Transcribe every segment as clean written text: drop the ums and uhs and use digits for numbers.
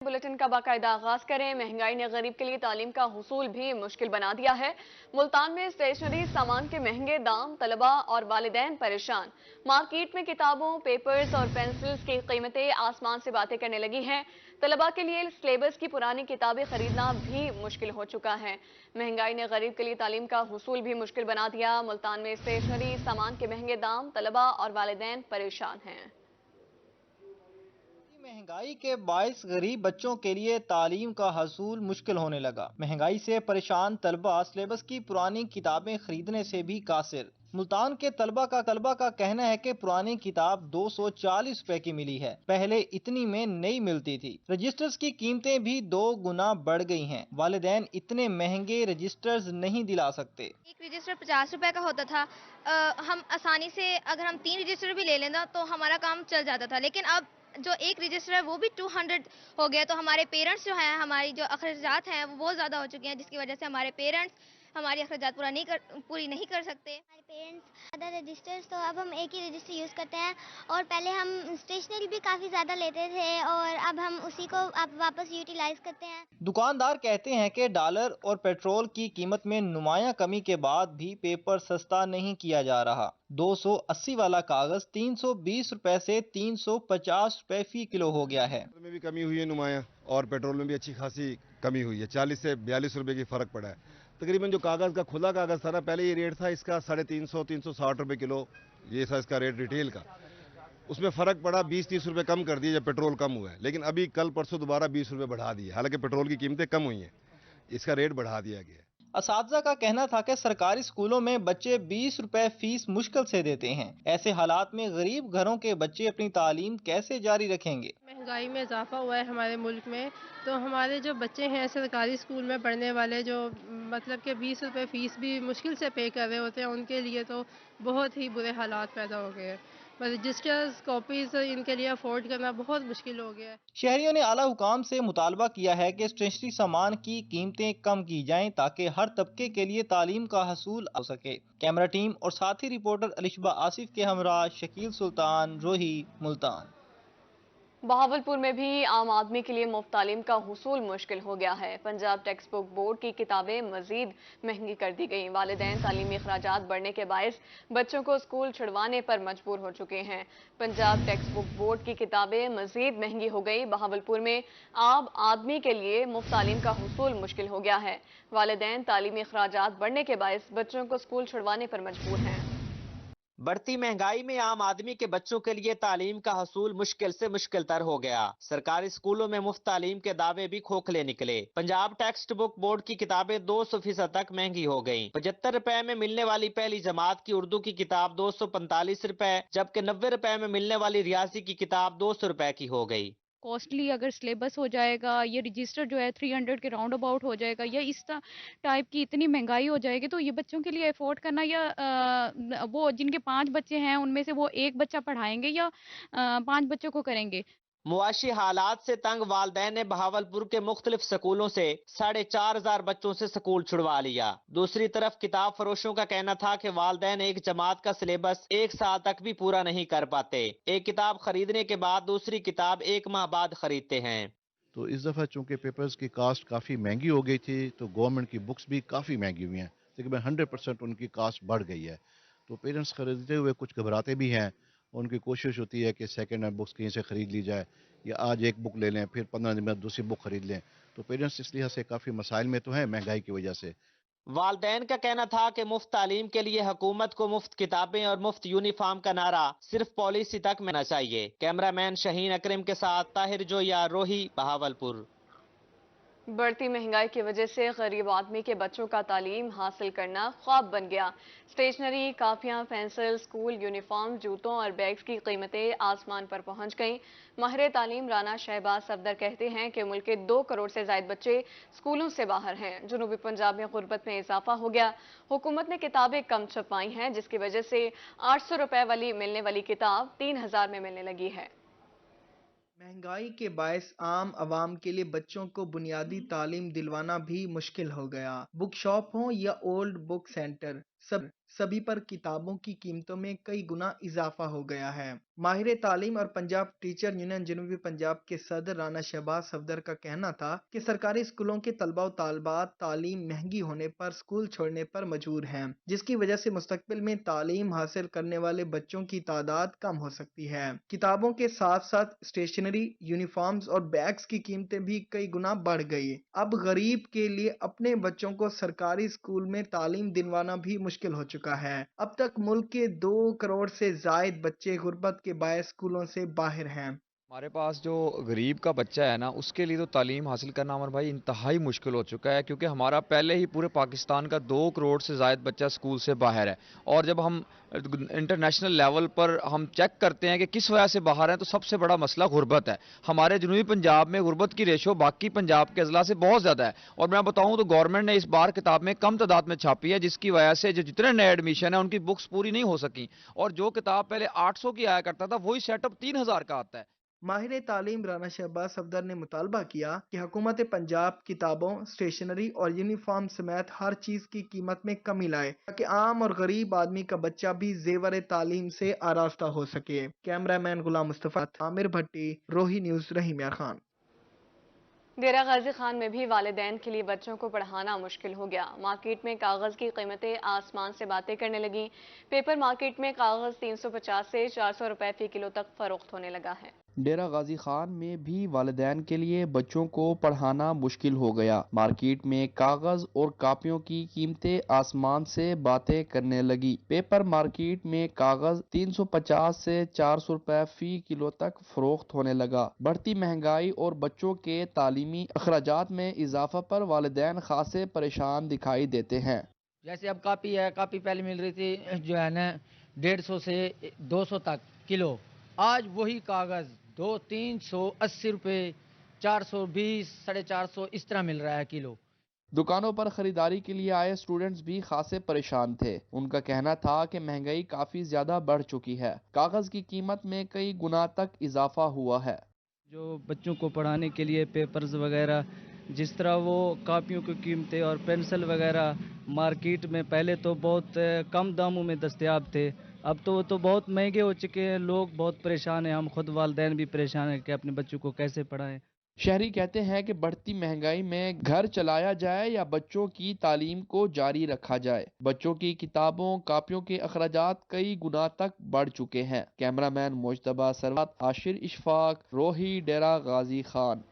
Bulletin का बाकायदा आगाज करें। महंगाई ने गरीब के लिए तालीम का हुसूल भी मुश्किल बना दिया है। मुल्तान में स्टेशनरी सामान के महंगे दाम, तलबा और वालिदैन परेशान। मार्केट में किताबों, पेपर्स और पेंसिल्स की कीमतें आसमान से बातें करने लगी हैं। तलबा के लिए सिलेबस की पुरानी किताबें खरीदना भी मुश्किल हो चुका है। महंगाई ने गरीब के लिए तालीम का हुसूल भी मुश्किल बना दिया। मुल्तान में स्टेशनरी सामान के महंगे दाम, तलबा और वालिदैन परेशान हैं। महंगाई के बायस गरीब बच्चों के लिए तालीम का हसूल मुश्किल होने लगा। महंगाई से परेशान तलबा सिलेबस की पुरानी किताबें खरीदने से भी कासिर। मुल्तान के तलबा का कहना है कि पुरानी किताब 240 रुपए की मिली है। पहले इतनी में नहीं मिलती थी। रजिस्टर्स की कीमतें भी 2 गुना बढ़ गई हैं। वालिदैन इतने महंगे रजिस्टर्स नहीं दिला सकते। एक रजिस्टर 50 रुपए का होता था। हम आसानी से अगर हम 3 रजिस्टर भी ले लेना तो हमारा काम चल जाता था, लेकिन अब जो एक रजिस्टर है वो भी 200 हो गया। तो हमारे पेरेंट्स जो हैं, हमारी जो अखराजात हैं वो बहुत ज़्यादा हो चुके हैं, जिसकी वजह से हमारे पेरेंट्स हमारी अखराजात पूरी नहीं कर सकते। हमारे पेरेंट्स ज़्यादा रजिस्टर्स, तो अब हम एक ही रजिस्टर यूज़ करते हैं। और पहले हम स्टेशनरी भी काफ़ी ज़्यादा लेते थे और अब हम उसी को अब वापस यूटिलाइज करते हैं। दुकानदार कहते हैं कि डॉलर और पेट्रोल की कीमत में नुमाया कमी के बाद भी पेपर सस्ता नहीं किया जा रहा। 280 वाला कागज 320 रुपए से 350 रुपए फी किलो हो गया है। में भी कमी हुई है नुमाया, और पेट्रोल में भी अच्छी खासी कमी हुई है। 40 से 42 रुपए की फर्क पड़ा है। तकरीबन जो कागज का खुला कागज था ना, पहले ये रेट था इसका 350 360 रुपए किलो, ये था इसका रेट रिटेल का। उसमें फर्क पड़ा, 20-30 रुपए कम कर दिए जब पेट्रोल कम हुआ है। लेकिन अभी कल परसों दोबारा 20 रुपए बढ़ा दिए, हालांकि पेट्रोल की कीमतें कम हुई हैं, इसका रेट बढ़ा दिया गया है। असातिज़ा का कहना था कि सरकारी स्कूलों में बच्चे 20 रुपए फीस मुश्किल से देते हैं। ऐसे हालात में गरीब घरों के बच्चे अपनी तालीम कैसे जारी रखेंगे? महंगाई में इजाफा हुआ है हमारे मुल्क में, तो हमारे जो बच्चे हैं सरकारी स्कूल में पढ़ने वाले, जो मतलब कि 20 रुपए फ़ीस भी मुश्किल से पे कर रहे होते हैं, उनके लिए तो बहुत ही बुरे हालात पैदा हो गए हैं। रजिस्टर्स, कॉपीज़ इनके लिए अफोर्ड करना बहुत मुश्किल हो गया है। शहरियों ने आला हुकाम से मुतालबा किया है कि स्टेशनरी सामान की कीमतें कम की जाएं ताकि हर तबके के लिए तालीम का हसूल हो सके। कैमरा टीम और साथी रिपोर्टर अलिशबा आसिफ के हमरा शकील सुल्तान, रोही, मुल्तान। बहावलपुर में भी आम आदमी के लिए मुफ्त तालीम का हुसूल मुश्किल हो गया है। पंजाब टेक्स्ट बुक बोर्ड की किताबें मजीद महंगी कर दी गई। वालिदैन तालीमी अखराजात बढ़ने के बायस बच्चों को स्कूल छुड़वाने पर मजबूर हो चुके हैं। पंजाब टेक्स्ट बुक बोर्ड की किताबें मजीद महंगी हो गई। बहावलपुर में आम आदमी के लिए मुफ्त तालीम का हुसूल मुश्किल हो गया है। वालिदैन तालीमी अखराजात बढ़ने के बायस बच्चों को स्कूल छुड़वाने पर मजबूर हैं। बढ़ती महंगाई में आम आदमी के बच्चों के लिए तालीम का हसूल मुश्किल से मुश्किल तर हो गया। सरकारी स्कूलों में मुफ्त तालीम के दावे भी खोखले निकले। पंजाब टेक्स्ट बुक बोर्ड की किताबें 200% तक महंगी हो गईं। 75 रुपए में मिलने वाली पहली जमात की उर्दू की किताब 245 रुपए, जबकि 90 रुपए में मिलने वाली रियाजी की किताब 200 रुपए की हो गई। कॉस्टली अगर सिलेबस हो जाएगा, ये रजिस्टर जो है 300 के राउंड अबाउट हो जाएगा, या इस टाइप की इतनी महंगाई हो जाएगी, तो ये बच्चों के लिए अफोर्ड करना, या वो जिनके 5 बच्चे हैं उनमें से वो एक बच्चा पढ़ाएंगे या 5 बच्चों को करेंगे। मुआशी हालात से तंग वालदैन ने बहावलपुर के मुख्तलिफ स्कूलों से 4,500 बच्चों से स्कूल छुड़वा लिया। दूसरी तरफ किताब फरोशों का कहना था कि वालदैन एक जमात का सिलेबस 1 साल तक भी पूरा नहीं कर पाते। एक किताब खरीदने के बाद दूसरी किताब 1 माह बाद खरीदते हैं। तो इस दफ़ा चूंकि पेपर्स की कास्ट काफ़ी महंगी हो गई थी, तो गवर्नमेंट की बुक्स भी काफ़ी महंगी हुई हैं। तकरीबन 100% उनकी कास्ट बढ़ गई है। तो पेरेंट्स खरीदते हुए कुछ घबराते भी हैं। उनकी कोशिश होती है कि सेकेंड हैंड बुक्स कहीं से ख़रीद ली जाए, या आज एक बुक ले लें फिर 15 दिन में दूसरी बुक खरीद लें। तो पेरेंट्स इस लिहाज से काफ़ी मसाइल में तो हैं महंगाई की वजह से। वालदैन का कहना था कि मुफ्त तालीम के लिए हुकूमत को मुफ्त किताबें और मुफ्त यूनिफॉर्म का नारा सिर्फ पॉलिसी तक में न चाहिए। कैमरामैन शहीन अकरम के साथ ताहिर जोया, रोही, बहावलपुर। बढ़ती महंगाई की वजह से गरीब आदमी के बच्चों का तालीम हासिल करना ख्वाब बन गया। स्टेशनरी, कापियां, पेंसिल, स्कूल यूनिफॉर्म, जूतों और बैग्स की कीमतें आसमान पर पहुंच गईं। माहिर तालीम राना शहबाज सफदर कहते हैं कि मुल्क के 2 करोड़ से ज्यादा बच्चे स्कूलों से बाहर हैं। जनूबी पंजाब में गुर्बत में इजाफा हो गया। हुकूमत ने किताबें कम छपवाई हैं, जिसकी वजह से 800 रुपए वाली मिलने वाली किताब 3000 में मिलने लगी है। महंगाई के बायस आम आवाम के लिए बच्चों को बुनियादी तालीम दिलवाना भी मुश्किल हो गया। बुक शॉप हो या ओल्ड बुक सेंटर, सभी पर किताबों की कीमतों में कई गुना इजाफा हो गया है। माहिर तालीम और पंजाब टीचर यूनियन जनूबी पंजाब के सदर राना शहबाज सफदर का कहना था कि सरकारी स्कूलों के तलबा और तालबात तालीम महंगी होने पर स्कूल छोड़ने पर मजबूर हैं, जिसकी वजह से मुस्तकबिल में तालीम हासिल करने वाले बच्चों की तादाद कम हो सकती है। किताबों के साथ साथ स्टेशनरी, यूनिफॉर्म्स और बैग्स की कीमतें भी कई गुना बढ़ गई। अब गरीब के लिए अपने बच्चों को सरकारी स्कूल में तालीम दिलवाना भी मुश्किल हो चुका है। अब तक मुल्क के 2 करोड़ से जायद बच्चे गुर्बत के बायस स्कूलों से बाहर हैं। हमारे पास जो गरीब का बच्चा है ना, उसके लिए तो तालीम हासिल करना हमारे भाई इंतहाई मुश्किल हो चुका है, क्योंकि हमारा पहले ही पूरे पाकिस्तान का 2 करोड़ से ज़ायद बच्चा स्कूल से बाहर है। और जब हम इंटरनेशनल लेवल पर हम चेक करते हैं कि किस वजह से बाहर हैं, तो सबसे बड़ा मसला गुर्बत है। हमारे जनूबी पंजाब में गुर्बत की रेशो बाकी पंजाब के अजला से बहुत ज़्यादा है। और मैं बताऊँ तो गवर्नमेंट ने इस बार किताब में कम तादाद में छापी है, जिसकी वजह से जो जितने नए एडमिशन है उनकी बुक्स पूरी नहीं हो सकी। और जो किताब पहले 800 की आया करता था, वही सेटअप 3000 का आता है। माहिर तालीम राना शहबाज सफदर ने मुतालबा किया कि हुकूमत पंजाब किताबों, स्टेशनरी और यूनिफॉर्म समेत हर चीज की कीमत में कमी लाए, ताकि आम और गरीब आदमी का बच्चा भी जेवर तालीम से आरास्ता हो सके। कैमरामैन गुलाम मुस्तफा, आमिर भट्टी, रोही न्यूज, रहीमिया खान। डेरा गाजी खान में भी वालिदैन के लिए बच्चों को पढ़ाना मुश्किल हो गया। मार्केट में कागज की कीमतें आसमान से बातें करने लगी। पेपर मार्केट में कागज 350 से 400 रुपए फी किलो तक फरोख्त होने लगा है। डेरा गाजी खान में भी वालिदैन के लिए बच्चों को पढ़ाना मुश्किल हो गया। मार्केट में कागज और कापियों की कीमतें आसमान से बातें करने लगी। पेपर मार्केट में कागज 350 से 400 रुपए फी किलो तक फरोख्त होने लगा। बढ़ती महंगाई और बच्चों के तालीमी अखराजात में इजाफा पर वालिदैन खासे परेशान दिखाई देते हैं। जैसे अब कापी है, कापी पहले मिल रही थी जो है ना 150 से 200 तक किलो, आज वही कागज 380 रुपए, 420, 450 इस तरह मिल रहा है किलो। दुकानों पर खरीदारी के लिए आए स्टूडेंट्स भी खासे परेशान थे। उनका कहना था कि महंगाई काफी ज्यादा बढ़ चुकी है। कागज की कीमत में कई गुना तक इजाफा हुआ है। जो बच्चों को पढ़ाने के लिए पेपर्स वगैरह, जिस तरह वो कापियों की कीमतें और पेंसिल वगैरह मार्केट में पहले तो बहुत कम दामों में दस्तयाब थे, अब तो वो तो बहुत महंगे हो चुके हैं। लोग बहुत परेशान हैं, हम खुद वालिदैन भी परेशान हैं कि अपने बच्चों को कैसे पढ़ाएं। शहरी कहते हैं कि बढ़ती महंगाई में घर चलाया जाए या बच्चों की तालीम को जारी रखा जाए। बच्चों की किताबों, कापियों के अखराजात कई गुना तक बढ़ चुके हैं। कैमरामैन मुजतबा सरवत, आशिर इशफाक, रोही, डेरा गाजी खान।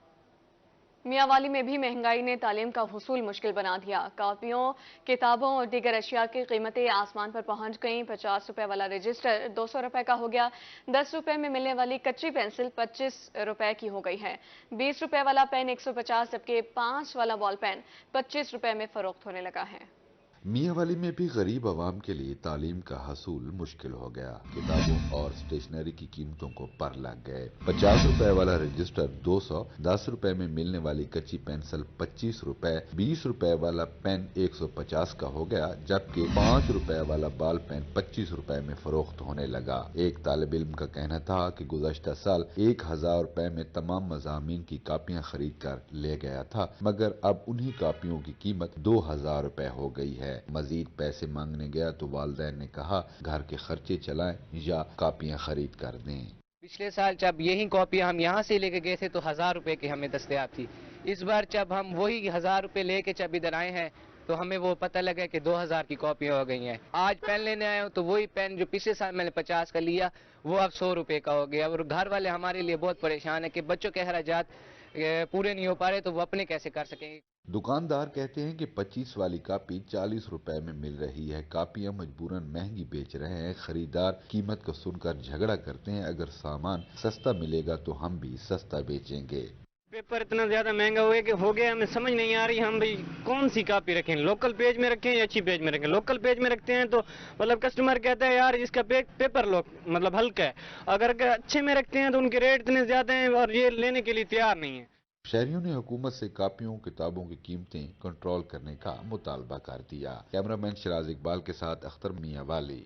मियांवाली में भी महंगाई ने तालीम का हुसूल मुश्किल बना दिया। कापियों, किताबों और दीगर अशिया की कीमतें आसमान पर पहुंच गईं। 50 रुपए वाला रजिस्टर 200 रुपए का हो गया। 10 रुपए में मिलने वाली कच्ची पेंसिल 25 रुपए की हो गई है। 20 रुपए वाला पेन 150, जबकि 5 वाला बॉल पेन 25 रुपए में फरोख्त होने लगा है। मियांवाली में भी गरीब आवाम के लिए तालीम का हसूल मुश्किल हो गया। किताबों और स्टेशनरी की कीमतों को पर लग गए। 50 रुपए वाला रजिस्टर 200, 10 रुपए में मिलने वाली कच्ची पेंसिल 25 रुपए, 20 रुपए वाला पेन 150 का हो गया, जबकि 5 रुपए वाला बॉल पेन 25 रुपए में फरोख्त होने लगा। एक तालिब इल्म का कहना था कि गुज़श्ता साल 1000 रुपए में तमाम मज़ामीन की कापियां खरीद कर ले गया था, मगर अब उन्हीं कापियों की कीमत 2000 रुपए हो गई है। मजीद पैसे मांगने गया तो वालिदैन ने कहा घर के खर्चे चलाएं या कापियां खरीद कर दें। पिछले साल जब यही कॉपियां हम यहाँ से लेके गए थे तो 1000 रुपए की हमें दस्तयाब थी। इस बार जब हम वही 1000 रुपए लेके जब इधर आए हैं तो हमें वो पता लगा कि 2000 की कॉपियां हो गई हैं। आज पेन लेने आए हो तो वही पेन जो पिछले साल मैंने 50 का लिया वो अब 100 रुपए का हो गया। और घर वाले हमारे लिए बहुत परेशान है कि बच्चों के खर्चात पूरे नहीं हो पा रहे तो वो अपने कैसे कर सकेंगे। दुकानदार कहते हैं कि 25 वाली कापी 40 रुपए में मिल रही है। कापियां मजबूरन महंगी बेच रहे हैं। खरीदार कीमत को सुनकर झगड़ा करते हैं, अगर सामान सस्ता मिलेगा तो हम भी सस्ता बेचेंगे। पेपर इतना ज्यादा महंगा हो गया हमें समझ नहीं आ रही हम भाई कौन सी कापी रखें, लोकल पेज में रखें या अच्छी पेज में रखें। लोकल पेज में रखते हैं तो मतलब कस्टमर कहता है यार इसका पेपर मतलब हल्का है, अगर अच्छे में रखते हैं तो उनके रेट इतने ज्यादा हैं और ये लेने के लिए तैयार नहीं है। शहरियों ने हुकूमत से कापियों, किताबों की कीमतें कंट्रोल करने का मुतालबा कर दिया। कैमरामैन शिराज इकबाल के साथ अख्तर मियांवाली।